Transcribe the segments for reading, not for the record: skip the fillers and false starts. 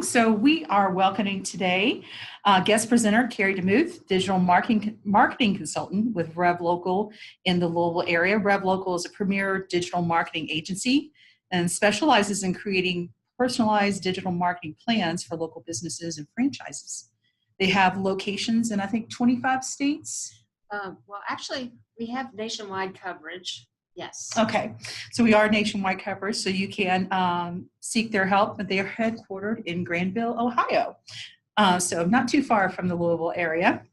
So we are welcoming today guest presenter Carrie DeMuth, digital marketing consultant with Rev Local in the Louisville area. Rev Local is a premier digital marketing agency and specializes in creating personalized digital marketing plans for local businesses and franchises. They have locations in, I think, 25 states. Well, actually, we have nationwide coverage. Yes. Okay, so we are nationwide coverage, so you can seek their help. They are headquartered in Granville, Ohio, so not too far from the Louisville area.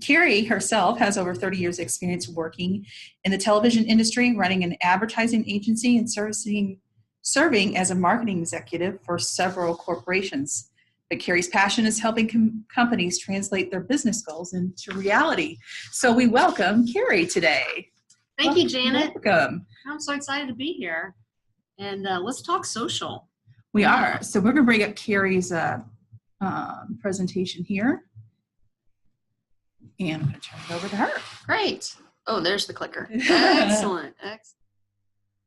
Carrie herself has over 30 years experience working in the television industry, running an advertising agency and serving as a marketing executive for several corporations. But Carrie's passion is helping companies translate their business goals into reality. So we welcome Carrie today. Thank you, Janet. Welcome. I'm so excited to be here. And let's talk social. We are. So we're going to bring up Carrie's presentation here. And I'm going to turn it over to her. Great. Oh, there's the clicker. Excellent. Excellent.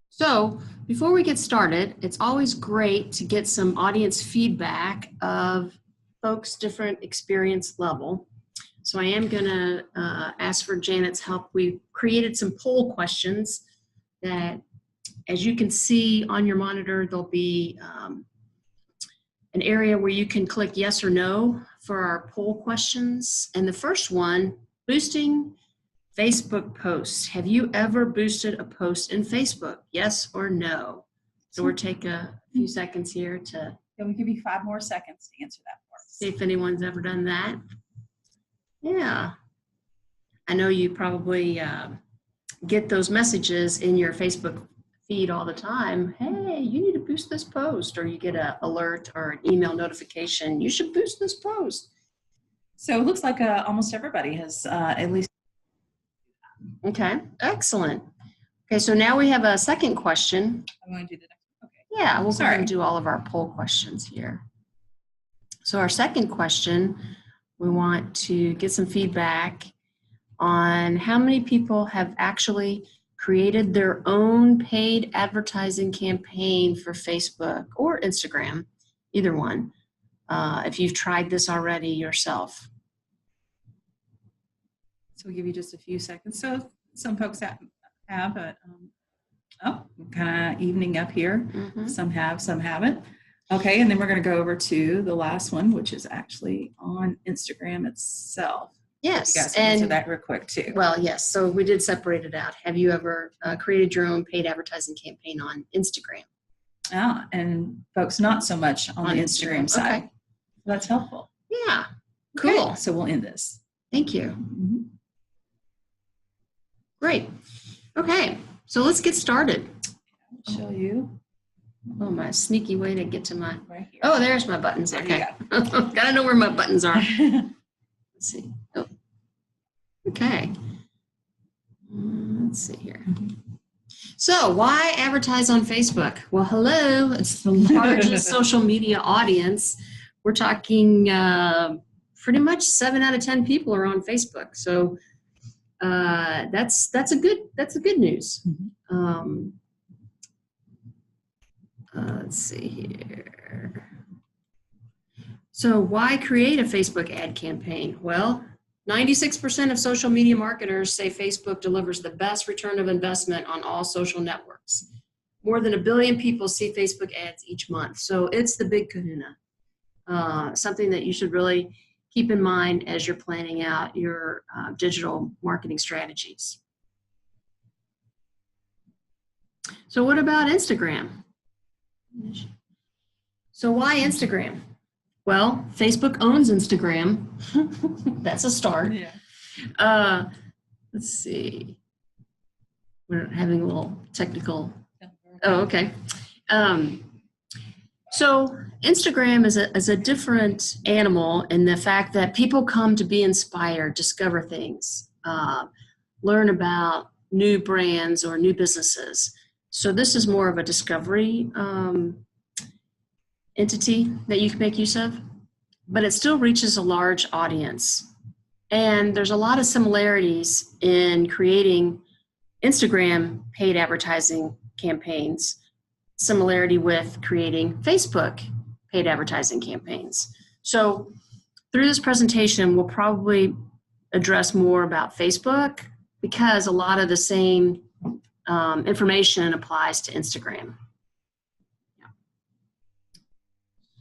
So before we get started, it's always great to get some audience feedback of folks' different experience level. So I am going to ask for Janet's help. We created some poll questions that, as you can see on your monitor, there'll be an area where you can click yes or no for our poll questions. And the first one, boosting Facebook posts. Have you ever boosted a post in Facebook? Yes or no? So we'll take a few seconds here to... We'll give you 5 more seconds to answer that for us. See if anyone's ever done that. Yeah, I know you probably get those messages in your Facebook feed all the time. Hey, you need to boost this post, or you get an alert or an email notification. You should boost this post. So it looks like almost everybody has at least. Okay, excellent. Okay, so now we have a second question. I'm going to do the next one. Okay. Yeah, we'll go ahead and do all of our poll questions here. So our second question, we want to get some feedback on how many people have actually created their own paid advertising campaign for Facebook or Instagram, either one, if you've tried this already yourself. So we'll give you just a few seconds. So some folks have, but kind of evening up here. Mm-hmm. Some have, some haven't. Okay, and then we're going to go over to the last one, which is actually on Instagram itself. Yes. You guys can answer that real quick, too. Well, yes. So we did separate it out. Have you ever created your own paid advertising campaign on Instagram? And folks, not so much on the Instagram side. Okay. That's helpful. Yeah. Cool. Okay, so we'll end this. Thank you. Mm-hmm. Great. Okay, so let's get started. I'll show you. Oh, my sneaky way to get to my... Right here. Oh, there's my buttons. Okay. Gotta know where my buttons are. Let's see. Oh. Okay. Let's see here. So, why advertise on Facebook? Well, hello. It's the largest social media audience. We're talking pretty much 7 out of 10 people are on Facebook. So, that's a good news. Mm-hmm. Let's see here. So why create a Facebook ad campaign? Well, 96% of social media marketers say Facebook delivers the best return of investment on all social networks. More than 1 billion people see Facebook ads each month. So it's the big kahuna. Something that you should really keep in mind as you're planning out your digital marketing strategies. So what about Instagram? So why Instagram? Well, Facebook owns Instagram. That's a start. Yeah. Let's see. We're having a little technical. Oh, okay. So Instagram is a different animal in the fact that people come to be inspired, discover things, learn about new brands or new businesses. So this is more of a discovery entity that you can make use of, but it still reaches a large audience. And there's a lot of similarities in creating Instagram paid advertising campaigns, similarity with creating Facebook paid advertising campaigns. So through this presentation, we'll probably address more about Facebook because a lot of the same information applies to Instagram. Yeah.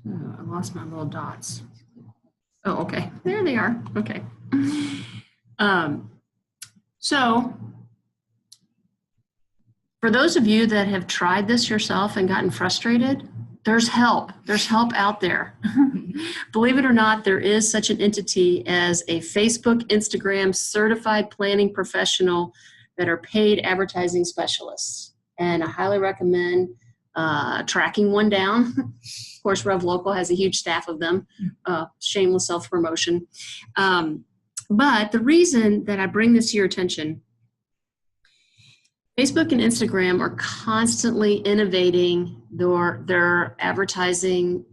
So I lost my little dots. Oh, okay. There they are. Okay. So for those of you that have tried this yourself and gotten frustrated, there's help. There's help out there. Believe it or not, there is such an entity as a Facebook, Instagram certified planning professional that are paid advertising specialists. And I highly recommend tracking one down. Of course, Rev Local has a huge staff of them. Shameless self-promotion. But the reason that I bring this to your attention, Facebook and Instagram are constantly innovating their advertising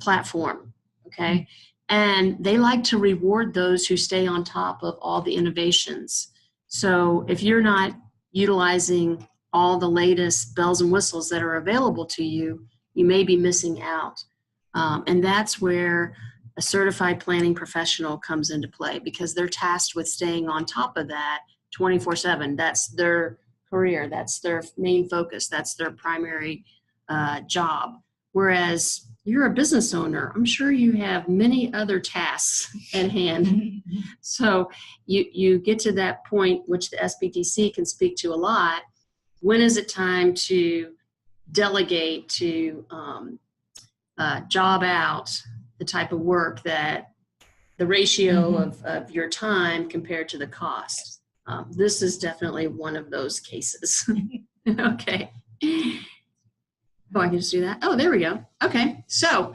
platform, okay? And they like to reward those who stay on top of all the innovations. So if you're not utilizing all the latest bells and whistles that are available to you, you may be missing out. And that's where a certified planning professional comes into play because they're tasked with staying on top of that 24/7. That's their career. That's their main focus. That's their primary job. Whereas you're a business owner, I'm sure you have many other tasks at hand. So you get to that point, which the SBTC can speak to a lot. When is it time to delegate, to job out the type of work that the ratio of your time compared to the cost? This is definitely one of those cases. Okay. Oh, I can just do that. Oh, there we go. Okay. So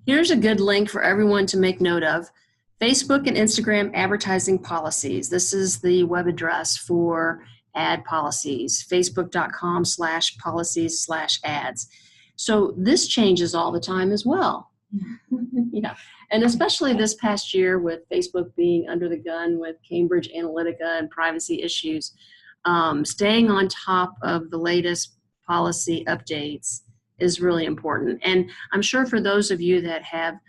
here's a good link for everyone to make note of. Facebook and Instagram advertising policies. This is the web address for ad policies, facebook.com/policies/ads. So this changes all the time as well. Yeah. And especially this past year with Facebook being under the gun with Cambridge Analytica and privacy issues, staying on top of the latest policy updates is really important. And I'm sure for those of you that have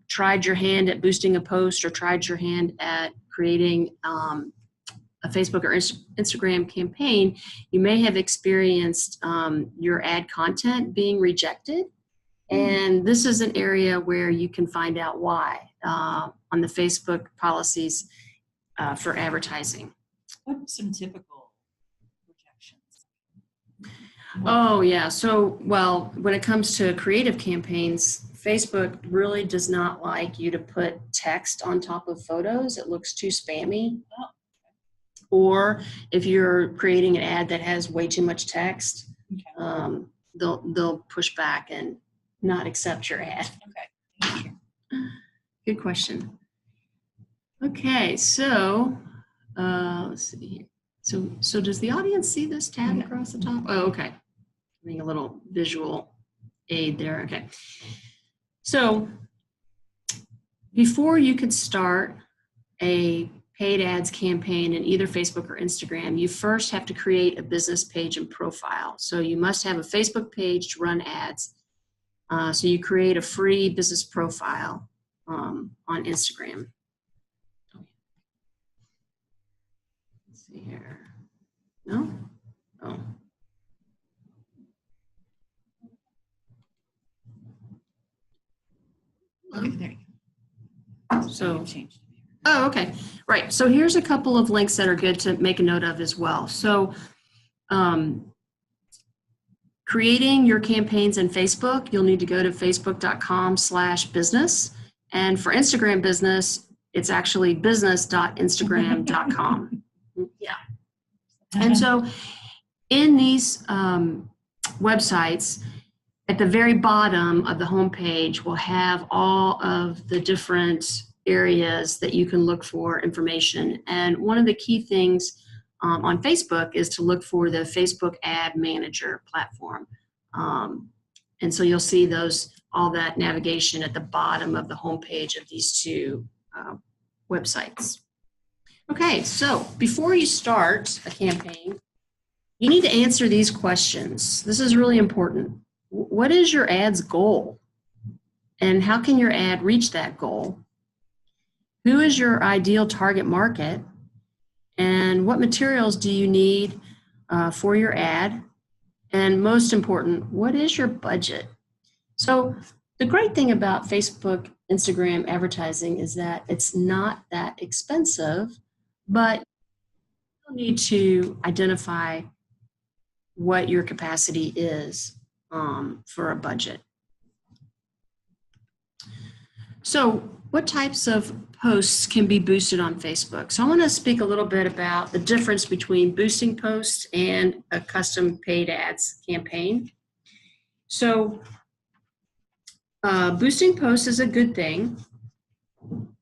tried your hand at boosting a post or tried your hand at creating a Facebook or Instagram campaign, you may have experienced your ad content being rejected. And this is an area where you can find out why on the Facebook policies for advertising. What are some typical rejections? Oh, yeah. So, well, when it comes to creative campaigns, Facebook really does not like you to put text on top of photos. It looks too spammy. Oh. Or if you're creating an ad that has way too much text, Okay. They'll push back and not accept your ad. Okay. Thank you. Good question. Okay, so let's see here. So does the audience see this tab across the top? Oh, okay. Giving a little visual aid there. Okay. So before you could start a paid ads campaign in either Facebook or Instagram, you first have to create a business page and profile. So you must have a Facebook page to run ads. So you create a free business profile on Instagram. Let's see here. No? Oh. Okay, there you go. So, Changed. oh, okay. Right. So here's a couple of links that are good to make a note of as well. So creating your campaigns in Facebook, you'll need to go to facebook.com/business. And for Instagram business, it's actually business.instagram.com. Yeah. And so in these websites, at the very bottom of the homepage, we'll have all of the different areas that you can look for information. And one of the key things on Facebook is to look for the Facebook Ad Manager platform. And so you'll see all that navigation at the bottom of the homepage of these two websites. Okay, so before you start a campaign, you need to answer these questions. This is really important. what is your ad's goal? And how can your ad reach that goal? Who is your ideal target market? And what materials do you need for your ad? And most important, what is your budget? So the great thing about Facebook, Instagram advertising is that it's not that expensive, but you need to identify what your capacity is for a budget. So what types of posts can be boosted on Facebook? So I want to speak a little bit about the difference between boosting posts and a custom paid ads campaign. So boosting posts is a good thing.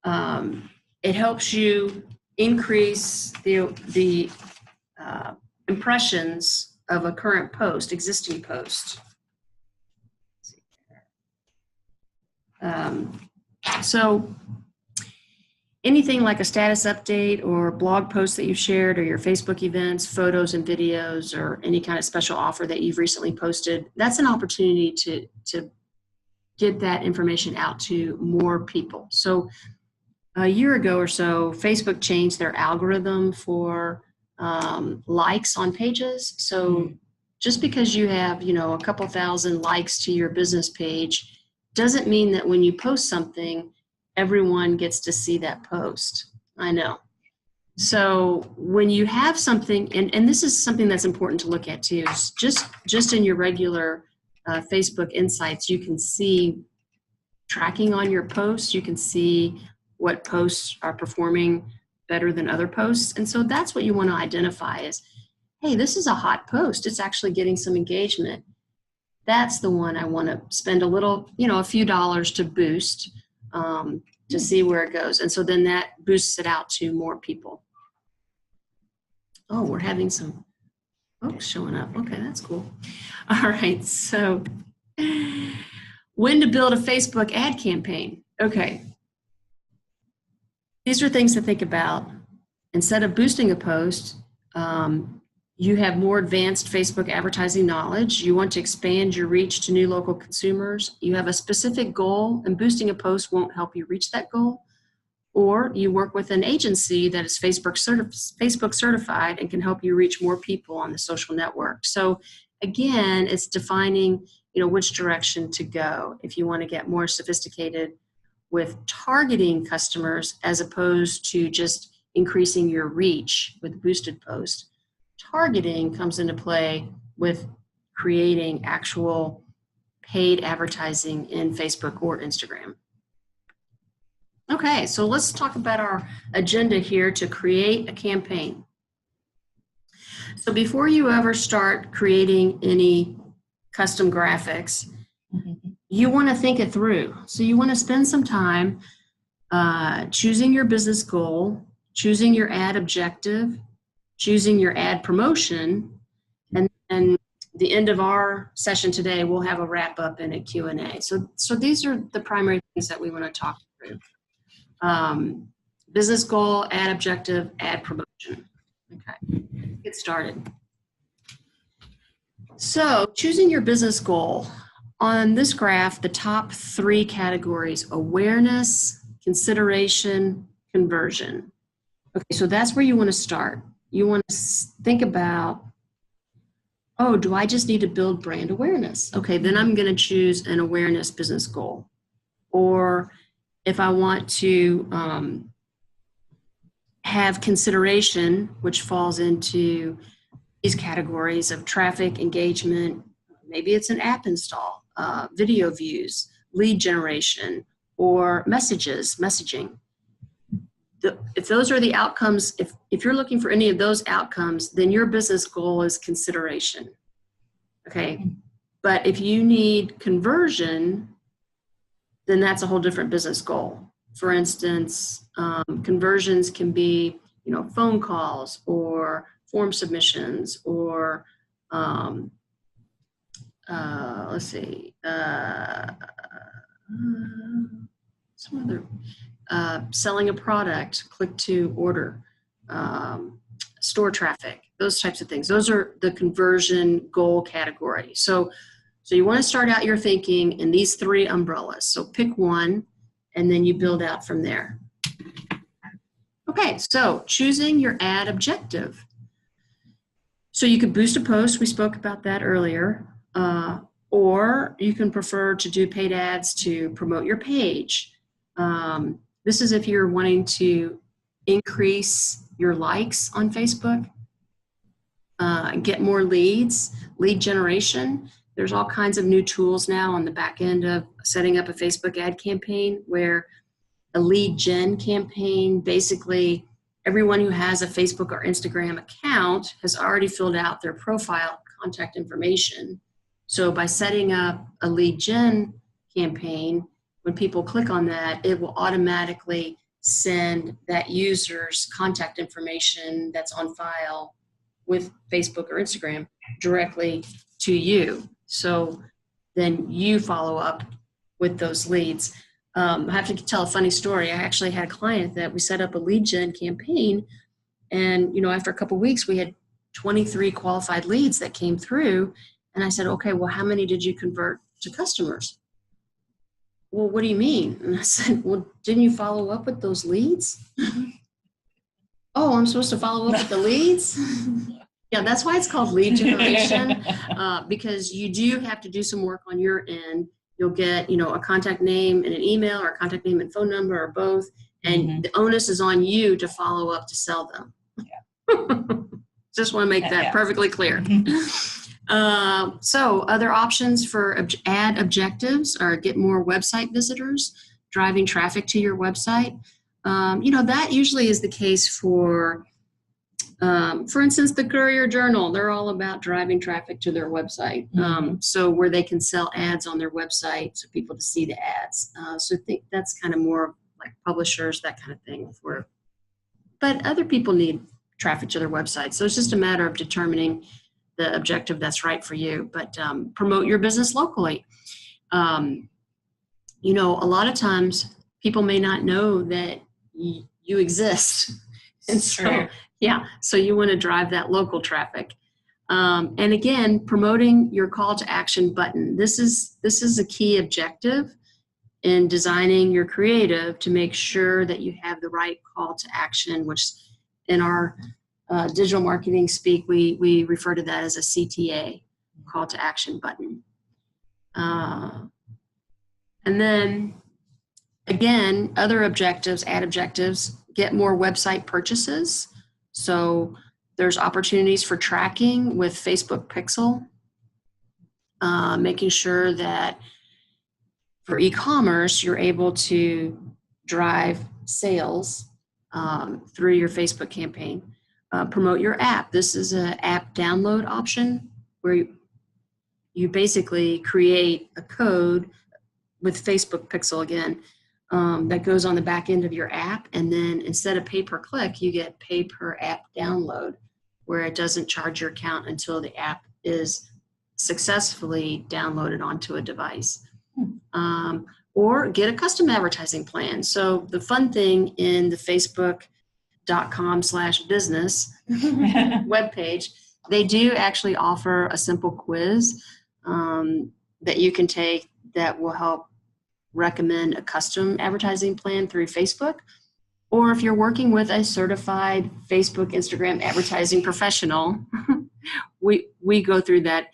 It helps you increase the impressions of a current post, existing post. So anything like a status update or blog post that you've shared, or your Facebook events, photos and videos, or any kind of special offer that you've recently posted, that's an opportunity to get that information out to more people. So a year ago or so, Facebook changed their algorithm for likes on pages. So just because you have, a couple thousand likes to your business page doesn't mean that when you post something, everyone gets to see that post. I know. So when you have something, and this is something that's important to look at too, is just in your regular Facebook insights, you can see tracking on your posts. You can see what posts are performing better than other posts. And so that's what you want to identify is, hey, this is a hot post. It's actually getting some engagement. That's the one I want to spend a little, a few dollars to boost to see where it goes. And so then that boosts it out to more people. Oh, we're having some folks showing up. Okay, that's cool. All right, so when to build a Facebook ad campaign. Okay. These are things to think about. Instead of boosting a post, you have more advanced Facebook advertising knowledge. You want to expand your reach to new local consumers. You have a specific goal, and boosting a post won't help you reach that goal. Or you work with an agency that is Facebook certified and can help you reach more people on the social network. So again, it's defining, which direction to go. If you want to get more sophisticated with targeting customers as opposed to just increasing your reach with boosted posts. Targeting comes into play with creating actual paid advertising in Facebook or Instagram. Okay, so let's talk about our agenda here to create a campaign. So before you ever start creating any custom graphics, you want to think it through. So you want to spend some time choosing your business goal, choosing your ad objective, choosing your ad promotion, and then the end of our session today, we'll have a wrap up and a Q&A. So these are the primary things that we want to talk through. Business goal, ad objective, ad promotion. Okay, get started. So choosing your business goal. On this graph, the top 3 categories: awareness, consideration, conversion. Okay, so that's where you want to start. You want to think about, oh, do I just need to build brand awareness? Okay, then I'm going to choose an awareness business goal. Or if I want to have consideration, which falls into these categories of traffic, engagement, maybe it's an app install, video views, lead generation, or messaging. If those are the outcomes, if you're looking for any of those outcomes, then your business goal is consideration. Okay, but if you need conversion, then that's a whole different business goal. For instance, conversions can be, phone calls or form submissions or let's see, some other, selling a product, click to order, store traffic, those types of things. Those are the conversion goal category. So So you want to start out your thinking in these 3 umbrellas. So pick one, and then you build out from there. Okay, so choosing your ad objective. So you could boost a post. We spoke about that earlier. Or you can prefer to do paid ads to promote your page. This is if you're wanting to increase your likes on Facebook, get more leads, lead generation. There's all kinds of new tools now on the back end of setting up a Facebook ad campaign, where a lead gen campaign, basically everyone who has a Facebook or Instagram account has already filled out their profile contact information. So by setting up a lead gen campaign, when people click on that, it will automatically send that user's contact information that's on file with Facebook or Instagram directly to you. So then you follow up with those leads. I have to tell a funny story. I actually had a client that we set up a lead gen campaign, and after a couple of weeks, we had 23 qualified leads that came through. And I said, okay, well, how many did you convert to customers? Well, what do you mean? And I said, well, didn't you follow up with those leads? Oh, I'm supposed to follow up with the leads? Yeah, that's why it's called lead generation, because you do have to do some work on your end. You'll get, a contact name and an email, or a contact name and phone number, or both. And the onus is on you to follow up to sell them. Yeah. Just want to make that perfectly clear. So other options for ad objectives are get more website visitors, driving traffic to your website. That usually is the case for instance, the Courier-Journal. They're all about driving traffic to their website. So where they can sell ads on their website so people to see the ads. So I think that's kind of more like publishers, that kind of thing. But other people need traffic to their website. So it's just a matter of determining the objective that's right for you. But promote your business locally. A lot of times people may not know that you exist. And so, so you want to drive that local traffic. And again, promoting your call to action button. This is a key objective in designing your creative, to make sure that you have the right call to action, which in our digital marketing speak, we refer to that as a CTA, call to action button. And then again, other objectives, ad objectives, get more website purchases. So there's opportunities for tracking with Facebook Pixel, making sure that for e-commerce, you're able to drive sales through your Facebook campaign. Promote your app. This is an app download option where you basically create a code with Facebook Pixel again that goes on the back end of your app, and then instead of pay per click, you get pay per app download, where it doesn't charge your account until the app is successfully downloaded onto a device. Or get a custom advertising plan. So the fun thing in the Facebook.com/business webpage, they do actually offer a simple quiz that you can take that will help recommend a custom advertising plan through Facebook. Or if you're working with a certified Facebook, Instagram advertising professional, we go through that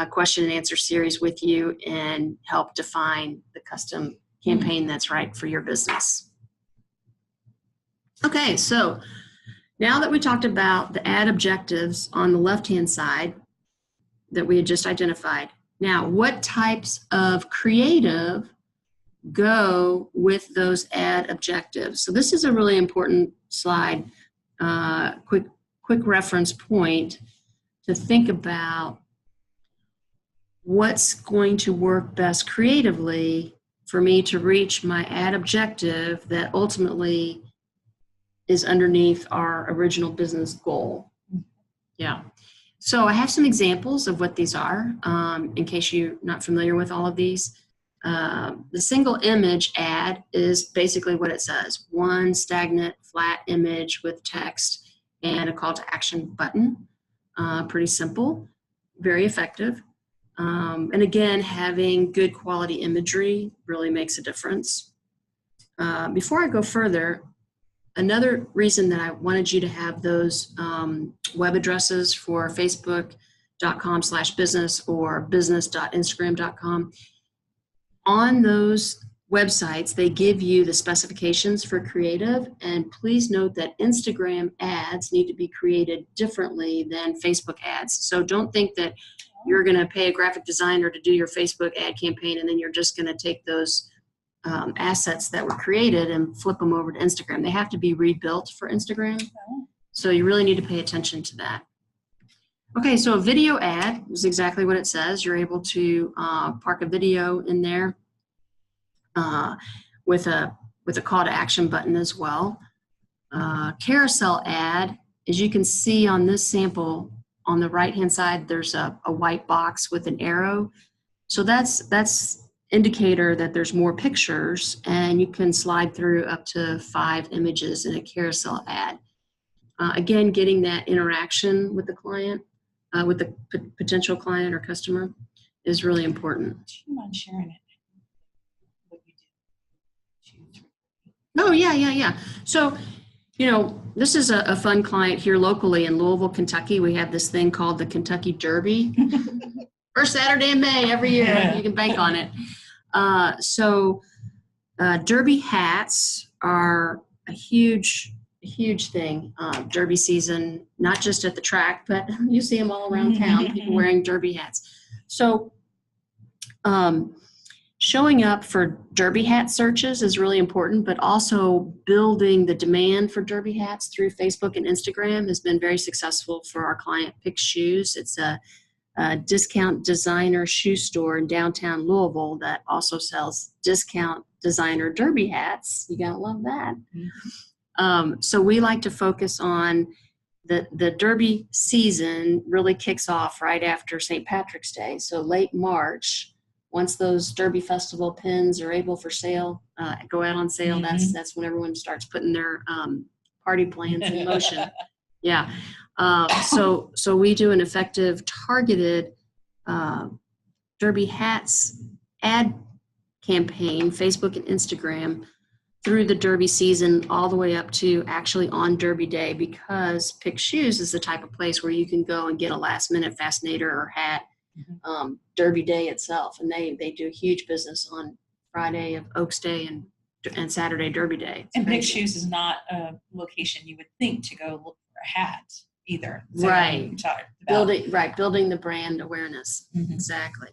question and answer series with you and help define the custom campaign that's right for your business. Okay, so now that we talked about the ad objectives on the left-hand side that we had just identified, now what types of creative go with those ad objectives? So this is a really important slide, quick reference point to think about what's going to work best creatively for me to reach my ad objective that ultimately is underneath our original business goal. Yeah. So I have some examples of what these are, in case you're not familiar with all of these. The single image ad is basically what it says: one stagnant flat image with text and a call to action button. Pretty simple, very effective. And again, having good quality imagery really makes a difference. Before I go further, another reason that I wanted you to have those web addresses for facebook.com/business or business.instagram.com, on those websites, they give you the specifications for creative, and please note that Instagram ads need to be created differently than Facebook ads. So don't think that you're going to pay a graphic designer to do your Facebook ad campaign and then you're just going to take those assets that were created and flip them over to Instagram. They have to be rebuilt for Instagram. So you really need to pay attention to that. Okay, so a video ad is exactly what it says. You're able to park a video in there with a call to action button as well. Carousel ad, as you can see on this sample, on the right-hand side, there's a white box with an arrow. So that's indicator that there's more pictures, and you can slide through up to 5 images in a carousel ad. Again, getting that interaction with the client, with the potential client or customer, is really important. Do you mind sharing it? What you did? Oh, yeah. So, this is a fun client here locally in Louisville, Kentucky. We have this thing called the Kentucky Derby. First Saturday in May every year. Yeah. You can bank on it. Derby hats are a huge thing. Derby season, not just at the track, but you see them all around town, people wearing derby hats. So showing up for derby hat searches is really important, but also building the demand for derby hats through Facebook and Instagram has been very successful for our client Pick Shoes. It's a discount designer shoe store in downtown Louisville that also sells discount designer derby hats. You gotta love that. So we like to focus on the derby season really kicks off right after St. Patrick's Day. So late March, once those Derby Festival pins are able for sale, go out on sale, that's when everyone starts putting their party plans in motion. Yeah. So we do an effective targeted Derby hats ad campaign, Facebook and Instagram, through the Derby season all the way up to actually on Derby Day, because Pick Shoes is the type of place where you can go and get a last minute fascinator or hat Derby Day itself. And they do huge business on Friday of Oaks Day and Saturday Derby Day. And Pick Shoes is not a location you would think to go look for a hat either. So right. Building the brand awareness. Exactly.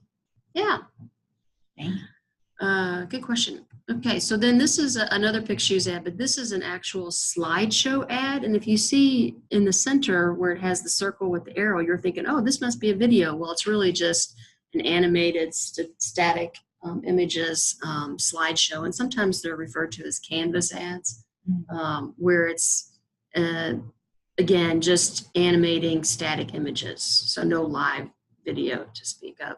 Yeah. Good question. Okay, so then this is another Pick Shoes ad, but this is an actual slideshow ad. And if you see in the center where it has the circle with the arrow, you're thinking, oh, this must be a video. Well, it's really just an animated static images slideshow. And sometimes they're referred to as canvas ads, where it's, again, just animating static images. So no live video to speak of.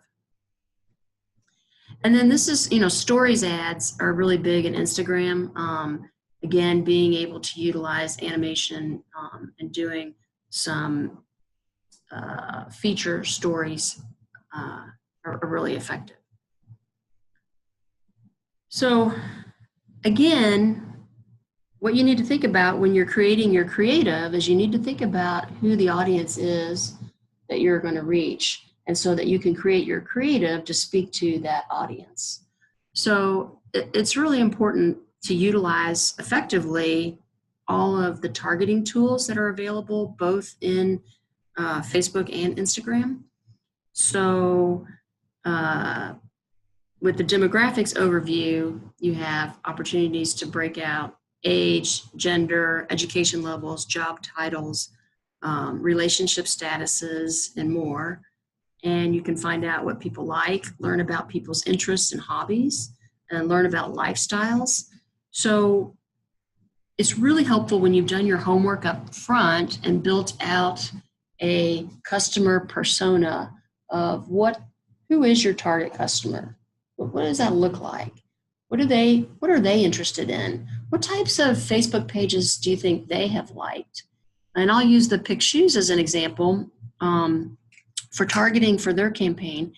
And then this is, stories ads are really big in Instagram. Again, being able to utilize animation and doing some feature stories are really effective. So again, what you need to think about when you're creating your creative is you need to think about who the audience is that you're going to reach, and so that you can create your creative to speak to that audience. So it's really important to utilize effectively all of the targeting tools that are available both in Facebook and Instagram. So with the demographics overview, you have opportunities to break out age, gender, education levels, job titles, relationship statuses, and more. And you can find out what people like, learn about people's interests and hobbies, and learn about lifestyles. So it's really helpful when you've done your homework up front and built out a customer persona of who is your target customer? What does that look like? What are they interested in? What types of Facebook pages do you think they have liked? And I'll use the Pick Shoes as an example. For targeting for their campaign,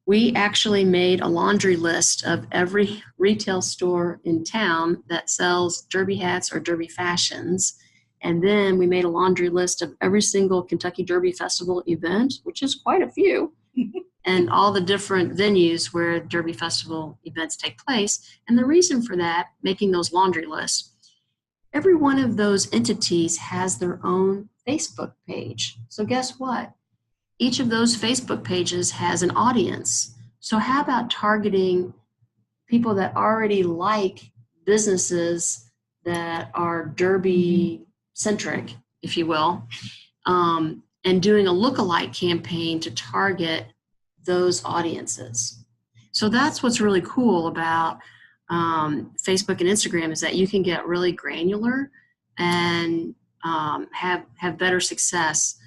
We actually made a laundry list of every retail store in town that sells derby hats or derby fashions. And then we made a laundry list of every single Kentucky Derby Festival event, which is quite a few, and all the different venues where Derby Festival events take place. And the reason for that, making those laundry lists, every one of those entities has their own Facebook page. So guess what? Each of those Facebook pages has an audience. So how about targeting people that already like businesses that are Derby centric, if you will, and doing a lookalike campaign to target those audiences. So that's what's really cool about Facebook and Instagram, is that you can get really granular and have better success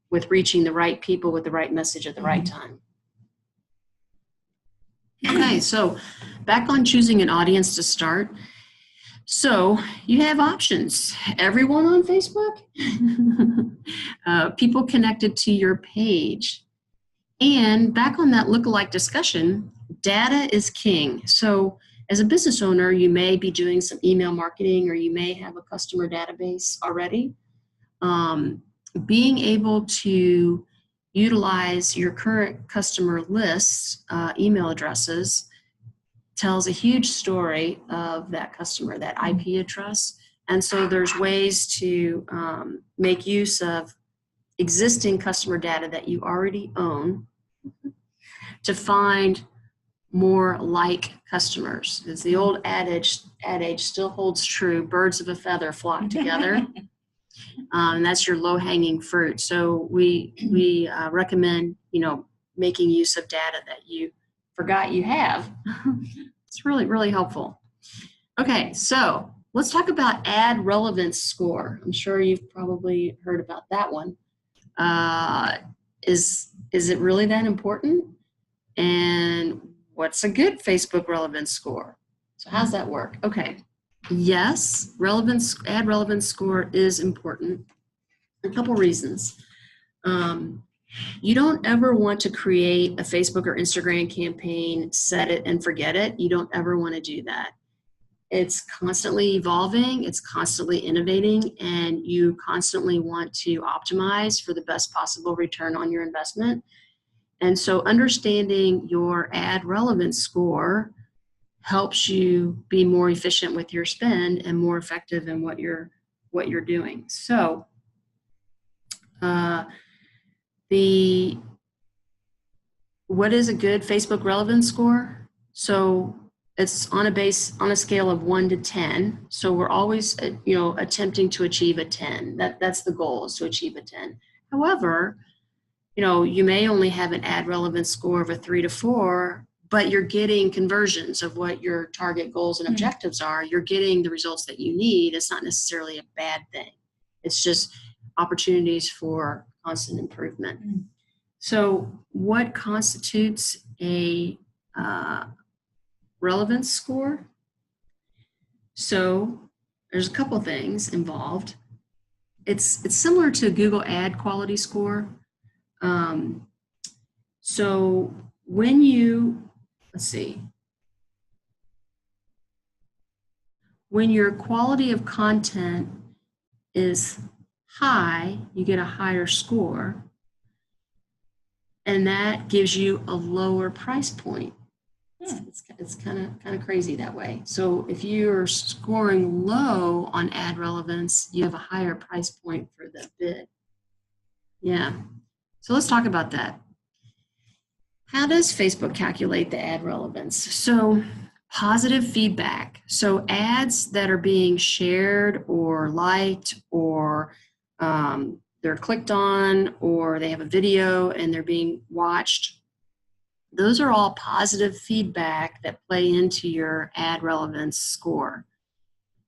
with reaching the right people with the right message at the right time. Okay, so back on choosing an audience to start. So you have options. Everyone on Facebook, people connected to your page. And back on that lookalike discussion, data is king. So as a business owner, you may be doing some email marketing, or you may have a customer database already. Being able to utilize your current customer lists, email addresses, tells a huge story of that customer, that IP address. And so there's ways to make use of existing customer data that you already own to find more like customers. As the old adage still holds true, birds of a feather flock together. And that's your low-hanging fruit. So we recommend, making use of data that you forgot you have. It's really, really helpful. Okay, so let's talk about ad relevance score. I'm sure you've probably heard about that one. Is it really that important? And what's a good Facebook relevance score? So how's that work? Okay. Yes, ad relevance score is important. A couple reasons. You don't ever want to create a Facebook or Instagram campaign, set it and forget it. You don't ever want to do that. It's constantly evolving, it's constantly innovating, and you constantly want to optimize for the best possible return on your investment. And so understanding your ad relevance score helps you be more efficient with your spend and more effective in what you're doing. So what is a good Facebook relevance score? So it's on a scale of 1 to 10. So we're always attempting to achieve a 10. That's the goal, is to achieve a 10. However, you may only have an ad relevance score of a 3 to 4, but you're getting conversions of what your target goals and objectives are. You're getting the results that you need. It's not necessarily a bad thing. It's just opportunities for constant improvement. So what constitutes a relevance score? So there's a couple things involved. It's similar to Google Ad Quality Score. So when your quality of content is high, you get a higher score, and that gives you a lower price point. It's kind of crazy that way. So if you're scoring low on ad relevance, you have a higher price point for the bid. Yeah. So let's talk about that. How does Facebook calculate the ad relevance? So positive feedback. So ads that are being shared or liked, or they're clicked on, or they have a video and they're being watched, those are all positive feedback that play into your ad relevance score.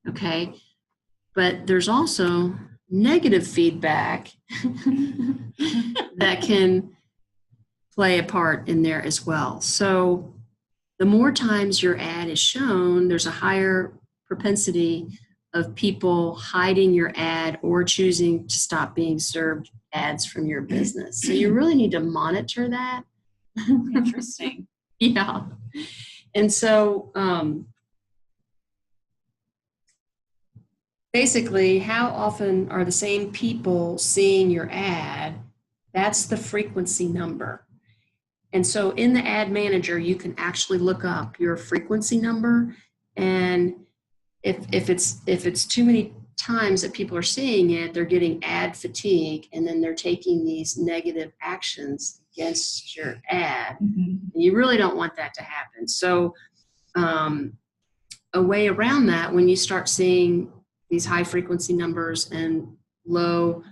Okay, but there's also negative feedback that can play a part in there as well. So the more times your ad is shown, there's a higher propensity of people hiding your ad or choosing to stop being served ads from your business. So you really need to monitor that Interesting. Yeah. And so basically, how often are the same people seeing your ad? That's the frequency number. And so in the ad manager, you can actually look up your frequency number. And if it's too many times that people are seeing it, they're getting ad fatigue, and then they're taking these negative actions against your ad. Mm-hmm. And you really don't want that to happen. So a way around that, when you start seeing these high frequency numbers and low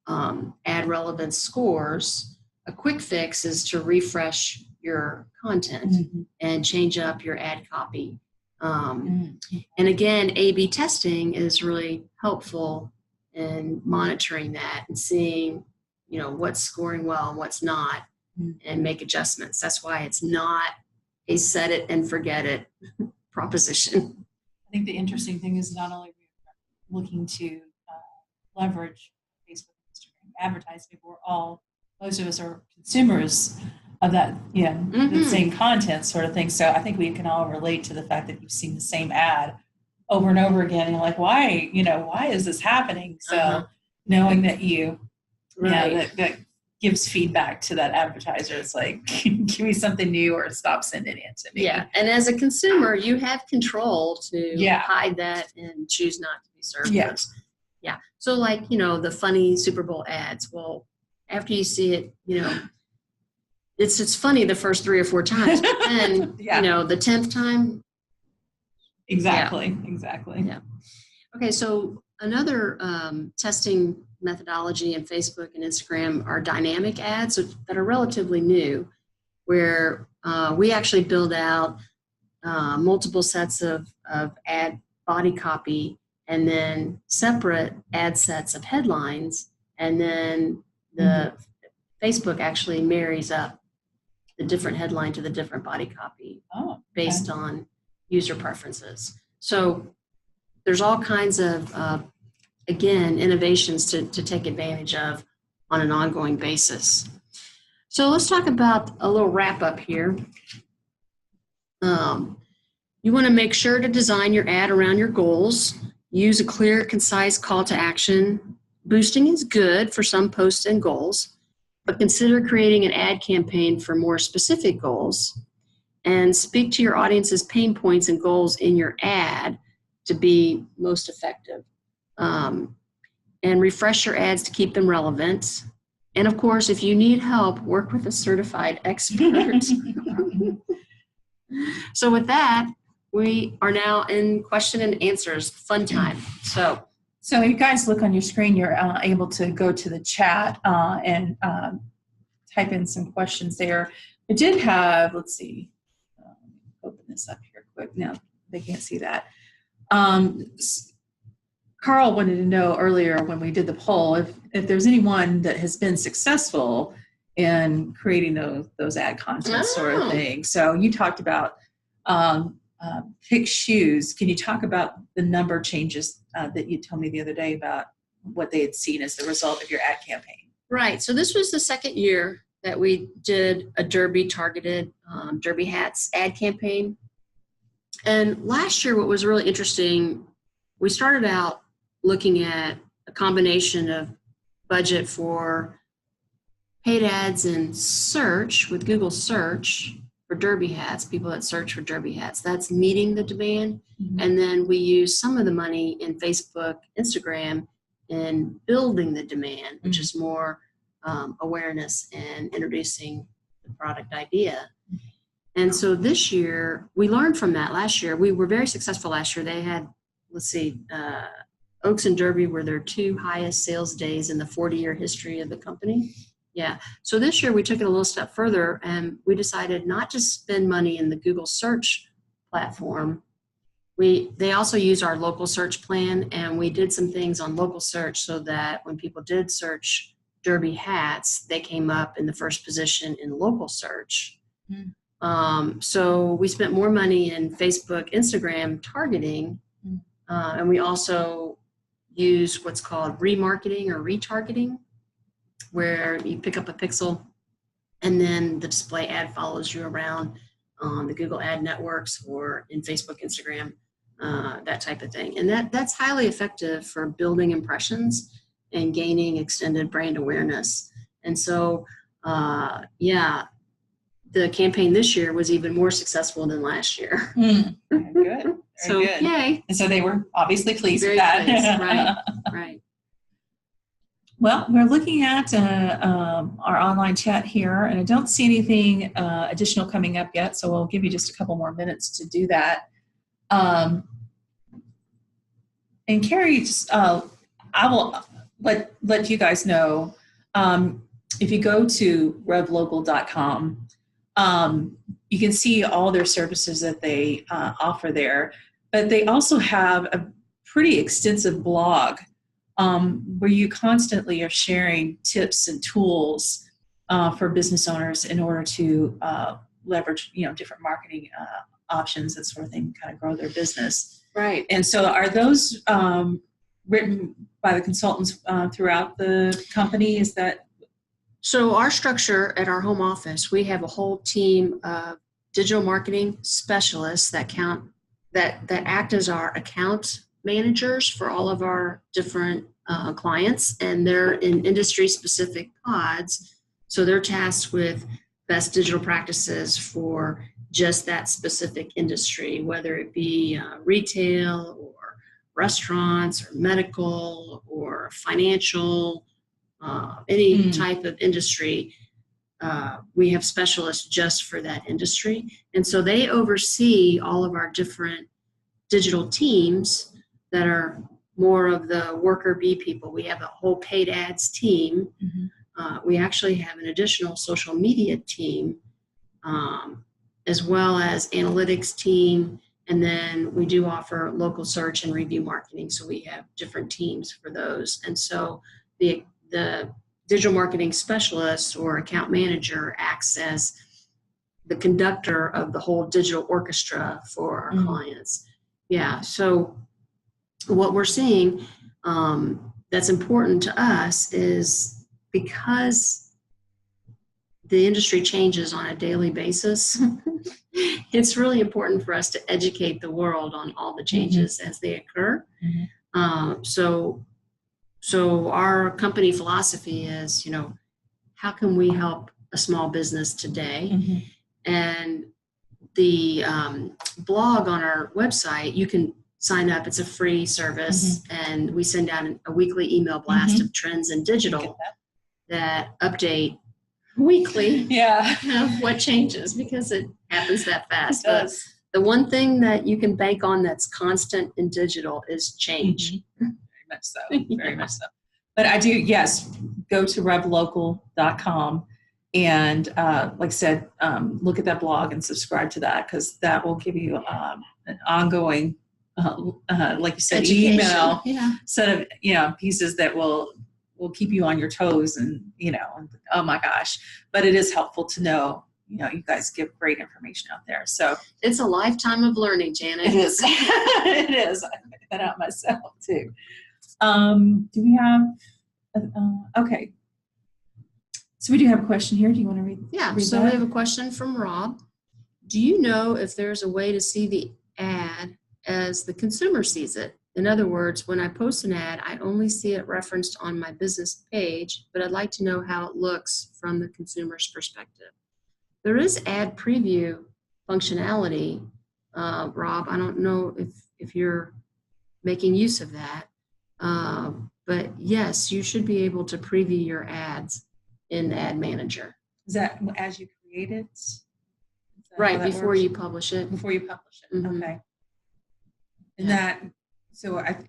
ad relevance scores, a quick fix is to refresh your content Mm-hmm. and change up your ad copy. And again, A/B testing is really helpful in monitoring that and seeing, what's scoring well and what's not, and make adjustments. That's why it's not a set it and forget it proposition. I think the interesting thing is not only looking to leverage Facebook, Instagram advertising, most of us are consumers of that, the same content sort of thing. So I think we can all relate to the fact that you've seen the same ad over and over again, and you're like, why is this happening? So knowing that that gives feedback to that advertiser. It's like, give me something new or stop sending it to me. Yeah, and as a consumer, you have control to hide that and choose not to be served. Yes. Yeah. So like, the funny Super Bowl ads. Well, after you see it, it's funny the first 3 or 4 times, but then, the 10th time. Exactly. Yeah. Okay. So another testing methodology in Facebook and Instagram are dynamic ads that are relatively new, where we actually build out multiple sets of ad body copy and then separate ad sets of headlines, and then the Facebook actually marries up the different headline to the different body copy based on user preferences. So there's all kinds of again, innovations to take advantage of on an ongoing basis. So let's talk about a little wrap up here. You want to make sure to design your ad around your goals. Use a clear, concise call to action. Boosting is good for some posts and goals, but consider creating an ad campaign for more specific goals. And speak to your audience's pain points and goals in your ad to be most effective. And refresh your ads to keep them relevant. And of course, if you need help, work with a certified expert. So with that, we are now in question and answers, fun time. So you guys look on your screen, you're able to go to the chat and type in some questions there. I did have, let's see, open this up here quick. No, they can't see that. Carl wanted to know earlier when we did the poll if there's anyone that has been successful in creating those ad content sort of thing. So you talked about pick shoes. Can you talk about the number changes that you told me the other day about what they had seen as the result of your ad campaign? Right. So this was the second year that we did a Derby targeted Derby hats ad campaign. And last year, what was really interesting, we started out looking at a combination of budget for paid ads and search with Google search for Derby hats, people that search for Derby hats. That's meeting the demand. Mm-hmm. And then we use some of the money in Facebook, Instagram, in building the demand, which is more awareness and introducing the product idea. And so this year, we learned from that. Last year, we were very successful last year. They had, Oaks and Derby were their 2 highest sales days in the 40-year history of the company. Yeah. So this year we took it a little step further, and we decided not to spend money in the Google search platform. They also use our local search plan, and we did some things on local search so that when people did search Derby hats, they came up in the first position in local search. So we spent more money in Facebook, Instagram targeting, and we also use what's called remarketing or retargeting, where you pick up a pixel and then the display ad follows you around on the Google ad networks or in Facebook, Instagram, that type of thing. And that's highly effective for building impressions and gaining extended brand awareness. And so, yeah, the campaign this year was even more successful than last year. Very good. Very So, good. yay. And so they were obviously pleased Very with that. pleased. Right, right. Well, we're looking at our online chat here, and I don't see anything additional coming up yet, so we'll give you just a couple more minutes to do that. And Carrie, just, I will let you guys know, if you go to revlocal.com, you can see all their services that they offer there, but they also have a pretty extensive blog where you constantly are sharing tips and tools for business owners in order to leverage, different marketing options, that sort of thing, kind of grow their business. Right. And so are those written by the consultants throughout the company? Is that? So our structure at our home office, we have a whole team of digital marketing specialists that act as our account managers for all of our different clients, and they're in industry specific pods. So they're tasked with best digital practices for just that specific industry, whether it be retail or restaurants or medical or financial, any type of industry. We have specialists just for that industry. And so they oversee all of our different digital teams that are more of the worker bee people. We have a whole paid ads team. We actually have an additional social media team, as well as analytics team. And then we do offer local search and review marketing. So we have different teams for those. And so the digital marketing specialist or account manager acts as the conductor of the whole digital orchestra for our clients. Yeah. So what we're seeing that's important to us is, because the industry changes on a daily basis, it's really important for us to educate the world on all the changes as they occur. So our company philosophy is, how can we help a small business today? And the blog on our website, you can sign up. It's a free service, and we send out a weekly email blast of trends in digital that update weekly of what changes, because it happens that fast. It does. The one thing that you can bank on that's constant in digital is change. Very much so. Very much so. But I do, yes, go to revlocal.com and, like I said, look at that blog and subscribe to that, because that will give you an ongoing, like you said, Education. email set of pieces that will keep you on your toes, and oh my gosh. But it is helpful to know, you guys give great information out there. So it's a lifetime of learning, Janet. it is. It is. I figured that out myself too. Do we have? Okay. So we do have a question here. Do you want to read? Yeah. Read So that? we have a question from Rob. Do you know if there's a way to see the ad as the consumer sees it? In other words, when I post an ad, I only see it referenced on my business page, but I'd like to know how it looks from the consumer's perspective. There is ad preview functionality, Rob. I don't know if you're making use of that, but yes, you should be able to preview your ads in Ad Manager. Is that as you create it? Right, before you publish it. Before you publish it. Mhm. Okay. And that, so I'm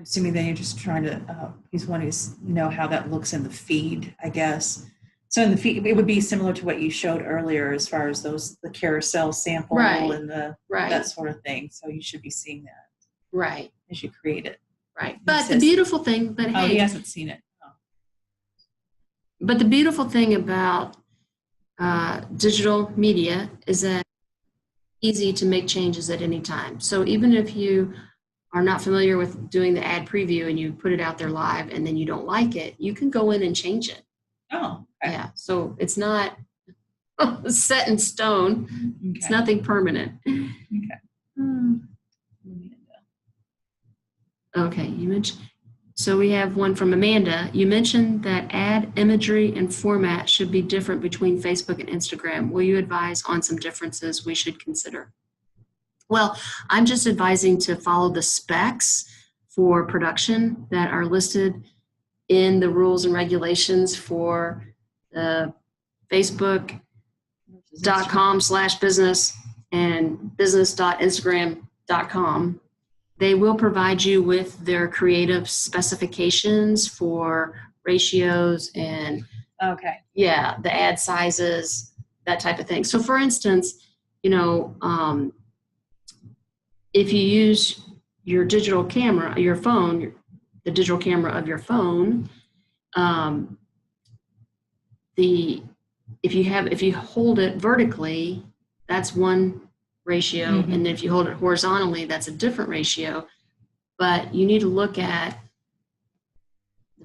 assuming that you're just trying to, he's wanting to know how that looks in the feed, I guess. So in the feed, it would be similar to what you showed earlier as far as the carousel sample and that sort of thing. So you should be seeing that as you create it. Right. But the beautiful thing, Oh, he hasn't seen it. Oh. But the beautiful thing about digital media is that it's easy to make changes at any time. So even if you are not familiar with doing the ad preview and you put it out there live and then you don't like it, you can go in and change it. Oh, okay. Yeah. So it's not set in stone. Okay. It's nothing permanent. Okay. Okay, you mentioned. So we have one from Amanda. You mentioned that ad imagery and format should be different between Facebook and Instagram. Will you advise on some differences we should consider? Well, I'm just advising to follow the specs for production that are listed in the rules and regulations for the Facebook.com/business and business.instagram.com. They will provide you with their creative specifications for ratios and Okay. yeah, the ad sizes, that type of thing. So for instance, if you use your digital camera, your phone, the digital camera of your phone, if you hold it vertically, that's one ratio, and if you hold it horizontally, that's a different ratio. But you need to look at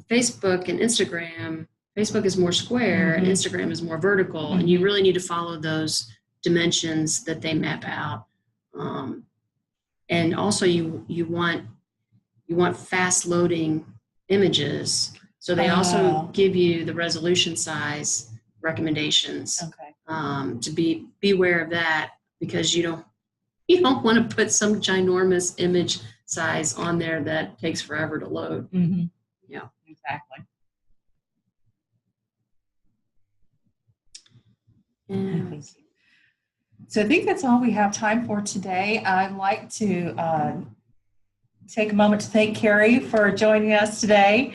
Facebook and Instagram. Facebook is more square, and Instagram is more vertical, and you really need to follow those dimensions that they map out. And also, you want fast loading images, so they also give you the resolution size recommendations. Okay. To be aware of that, because you don't want to put some ginormous image size on there that takes forever to load. Yeah, exactly. And so I think that's all we have time for today. I'd like to take a moment to thank Carrie for joining us today.